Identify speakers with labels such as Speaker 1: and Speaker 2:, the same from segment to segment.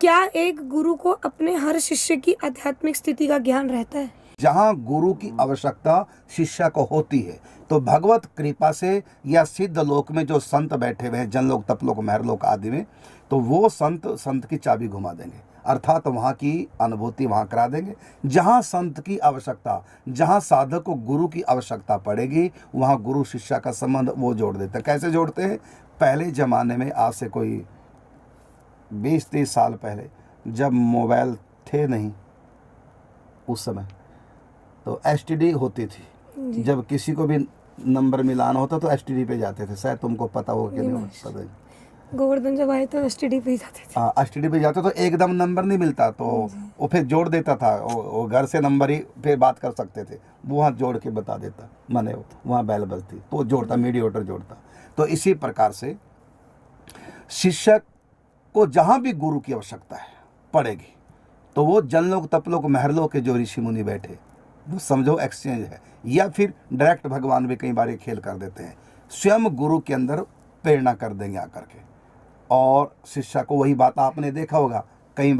Speaker 1: क्या एक गुरु को अपने हर शिष्य की आध्यात्मिक स्थिति का ज्ञान रहता है?
Speaker 2: जहाँ गुरु की आवश्यकता शिष्य को होती है, तो भगवत कृपा से या सिद्ध लोक में जो संत बैठे हुए हैं, जनलोक, तपलोक, महरलोक आदि में, तो वो संत की चाबी घुमा देंगे, अर्थात वहाँ की अनुभूति वहाँ करा देंगे। जहाँ संत की आवश्यकता, जहाँ साधक को गुरु की आवश्यकता पड़ेगी, वहाँ गुरु शिष्य का संबंध वो जोड़ देते हैं। कैसे जोड़ते हैं? पहले ज़माने में, आज से कोई 20-30 साल पहले, जब मोबाइल थे नहीं, उस समय तो एसटीडी होती थी। जब किसी को भी नंबर मिलाना होता तो एसटीडी पे जाते थे। शायद तुमको पता होगा कि नहीं, पता नहीं।
Speaker 1: गोवर्धन जब आए तो एसटीडी पे जाते थे।
Speaker 2: हाँ, एसटीडी पे जाते तो एकदम नंबर नहीं मिलता, तो वो फिर जोड़ देता था। वो घर से नंबर ही फिर बात कर सकते थे, वो वहाँ जोड़ के बता देता, माने वहाँ बैल बजती तो जोड़ता, मीडिएटर जोड़ता। तो इसी प्रकार से शिष्य को जहाँ भी गुरु की आवश्यकता है पड़ेगी, तो वो जनलोक, तपलोक, महरलोक के जो ऋषि मुनि बैठे, वो समझो एक्सचेंज है। या फिर डायरेक्ट भगवान भी कई बार ये खेल कर देते हैं, स्वयं गुरु के अंदर प्रेरणा कर देंगे आकर के। और शिष्य को वही बात आपने देखा होगा, कई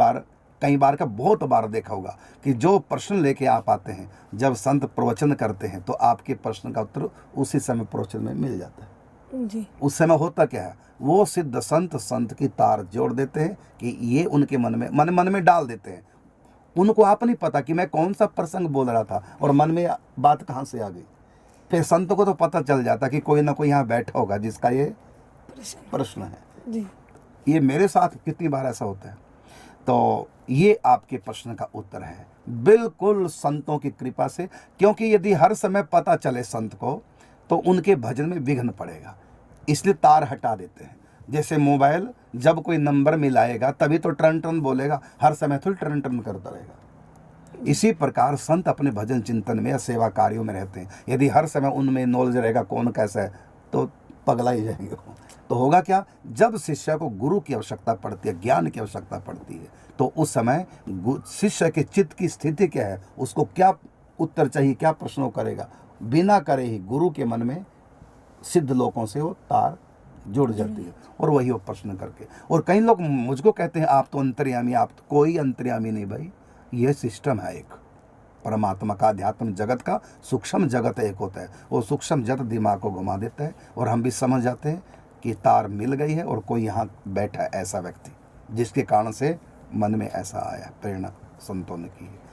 Speaker 2: बार का बहुत बार देखा होगा कि जो प्रश्न लेके आप आते हैं, जब संत प्रवचन करते हैं तो आपके प्रश्न का उत्तर उसी समय प्रवचन में मिल जाता है
Speaker 1: जी।
Speaker 2: उस समय होता क्या है, वो सिद्ध संत की तार जोड़ देते हैं कि ये उनके मन में डाल देते हैं। उनको आप नहीं पता कि मैं कौन सा प्रसंग बोल रहा था और मन में बात कहाँ से आ गई। फिर संत को तो पता चल जाता कि कोई ना कोई यहाँ बैठा होगा जिसका ये प्रश्न है
Speaker 1: जी।
Speaker 2: ये मेरे साथ कितनी बार ऐसा होता है। तो ये आपके प्रश्न का उत्तर है, बिल्कुल संतों की कृपा से। क्योंकि यदि हर समय पता चले संत को, तो उनके भजन में विघ्न पड़ेगा, इसलिए तार हटा देते हैं। जैसे मोबाइल, जब कोई नंबर मिलाएगा तभी तो टर्न टर्न बोलेगा, हर समय तो टर्न टर्न करता रहेगा। इसी प्रकार संत अपने भजन चिंतन में या सेवा कार्यों में रहते हैं। यदि हर समय उनमें नॉलेज रहेगा कौन कैसा है, तो पगला ही जाएंगे। तो होगा क्या, जब शिष्य को गुरु की आवश्यकता पड़ती है, ज्ञान की आवश्यकता पड़ती है, तो उस समय शिष्य के चित्त की स्थिति क्या है, उसको क्या उत्तर चाहिए, क्या प्रश्नों करेगा, बिना करे ही गुरु के मन में सिद्ध लोगों से वो तार जुड़ जाती है और वही वो प्रश्न करके। और कई लोग मुझको कहते हैं आप तो अंतर्यामी, आप तो कोई अंतर्यामी नहीं भाई, ये सिस्टम है एक परमात्मा का, अध्यात्म जगत का सूक्ष्म जगत एक होता है। वो सूक्ष्म जगत दिमाग को घुमा देता है और हम भी समझ जाते हैं कि तार मिल गई है और कोई यहाँ बैठा है ऐसा व्यक्ति, जिसके कारण से मन में ऐसा आया, प्रेरणा संतों ने की है।